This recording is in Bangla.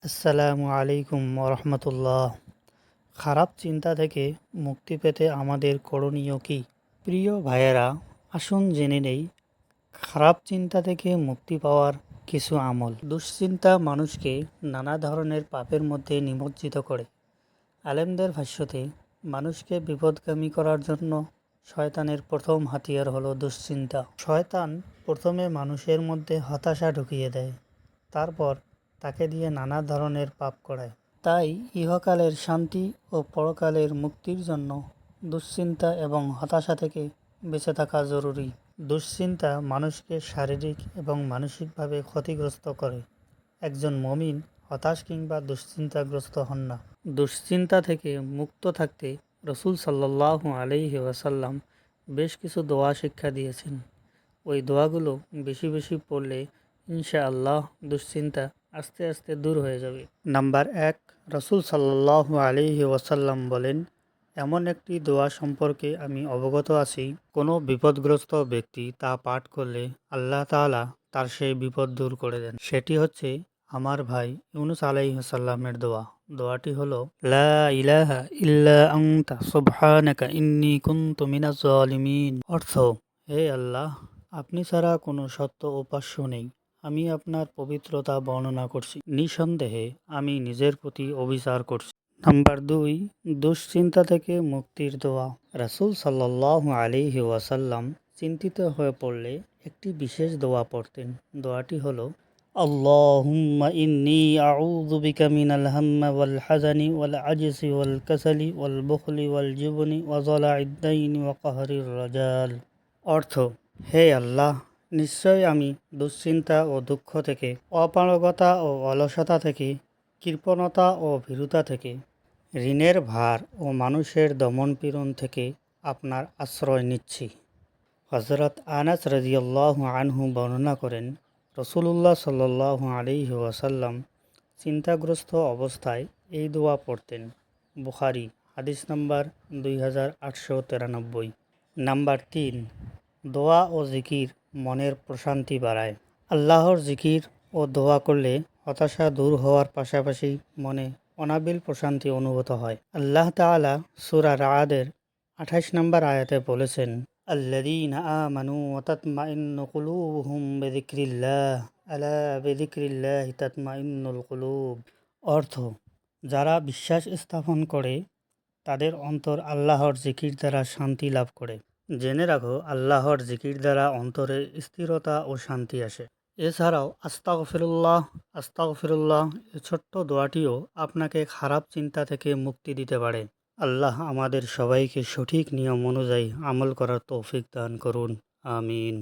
আসসালামু আলাইকুম রহমতুল্লাহ। খারাপ চিন্তা থেকে মুক্তি পেতে আমাদের করণীয় কি? প্রিয় ভাইয়েরা, আসুন জেনে নেই খারাপ চিন্তা থেকে মুক্তি পাওয়ার কিছু আমল। দুশ্চিন্তা মানুষকে নানা ধরনের পাপের মধ্যে নিমজ্জিত করে। আলেমদের ভাষ্যতে মানুষকে বিপদগামী করার জন্য শয়তানের প্রথম হাতিয়ার হলো দুশ্চিন্তা। শয়তান প্রথমে মানুষের মধ্যে হতাশা ঢুকিয়ে দেয়, তারপর তাকে দিয়ে নানা ধরনের পাপ করায়। তাই ইহকালের শান্তি ও পরকালের মুক্তির জন্য দুশ্চিন্তা এবং হতাশা থেকে বেঁচে থাকা জরুরি। দুশ্চিন্তা মানুষকে শারীরিক এবং মানসিকভাবে ক্ষতিগ্রস্ত করে। একজন মুমিন হতাশ কিংবা দুশ্চিন্তাগ্রস্ত হন না। দুশ্চিন্তা থেকে মুক্ত থাকতে রসুল সাল্লাল্লাহু আলাইহি ওয়াসাল্লাম বেশ কিছু দোয়া শিক্ষা দিয়েছেন। ওই দোয়াগুলো বেশি বেশি পড়লে ইনশাআল্লাহ দুশ্চিন্তা আস্তে আস্তে দূর হয়ে যাবে। নাম্বার 1, রসুল সাল্লাল্লাহু আলাইহি ওয়াসাল্লাম বলেন, এমন একটি দোয়া সম্পর্কে আমি অবগত আছি, কোনো বিপদগ্রস্ত ব্যক্তি তা পাঠ করলে আল্লাহ তাআলা তার সেই বিপদ দূর করে দেন। সেটি হচ্ছে আমার ভাই ইউনুস আলাইহিস সালামের দোয়া। দোয়াটি হলো, লা ইলাহা ইল্লা আনতা সুবহানাকা ইন্নী কুনতু মিনাজ জালিমিন। অর্থ, হে আল্লাহ, আপনি ছাড়া কোনো সত্য উপাস্য নেই। আমি আপনার পবিত্রতা বর্ণনা করছি। নিঃসন্দেহে আমি নিজের প্রতি অবিচার করছি। নাম্বার 2, দুশ্চিন্তা থেকে মুক্তির দোয়া। রাসূল সাল্লাল্লাহু আলাইহি ওয়াসাল্লাম চিন্তিত হয়ে পড়লে একটি বিশেষ দোয়া পড়তেন। দোয়াটি হলো, আল্লাহুম্মা ইন্নী আউযু বিকা মিনাল হাম্মি ওয়াল হাযানি ওয়াল আজজি ওয়াল কাসালি ওয়াল বুখলি ওয়াল জুবনি ওয়া যালা'id দাইনি ওয়া কাহরির রাজাল। অর্থ, হে আল্লাহ, নিশ্চয় আমি দুশ্চিন্তা ও দুঃখ থেকে, অপারগতা ও অলসতা থেকে, কৃপণতা ও ভীরুতা থেকে, ঋণের ভার ও মানুষের দমনপীড়ন থেকে আপনার আশ্রয় নিচ্ছি। হযরত আনাস রাদিয়াল্লাহু আনহু বর্ণনা করেন, রাসূলুল্লাহ সাল্লাল্লাহু আলাইহি ওয়াসাল্লাম চিন্তাগ্রস্ত অবস্থায় এই দোয়া পড়তেন। বুখারী, হাদিস নাম্বার 2893। নাম্বার 3, দোয়া ও জিকির মনের প্রশান্তি বাড়ায়। আল্লাহর জিকির ও দোয়া করলে হতাশা দূর হওয়ার পাশাপাশি মনে অনাবিল প্রশান্তি অনুভূত হয়। আল্লাহ তাআলা সূরা রা'দের 28 নম্বর আয়াতে বলেছেন, আল্লাযীনা আমানু ওয়া তাতমাইন্নু কুলুবুহুম বিযিকরিল্লাহ আলা বিযিকরিল্লাহি তাতমাইন্নুল কুলুব। অর্থ, যারা বিশ্বাস স্থাপন করে তাদের অন্তর আল্লাহর জিকির দ্বারা শান্তি লাভ করে। জেনে রাখো, আল্লাহর জিকির দ্বারা অন্তরে স্থিরতা ও শান্তি আসে। এছাড়াও আস্তাগফিরুল্লাহ আস্তাগফিরুল্লাহ এই ছোট্ট দোয়াটিও আপনাকে খারাপ চিন্তা থেকে মুক্তি দিতে পারে। আল্লাহ আমাদের সবাইকে সঠিক নিয়ম অনুযায়ী আমল করার তৌফিক দান করুন। আমিন।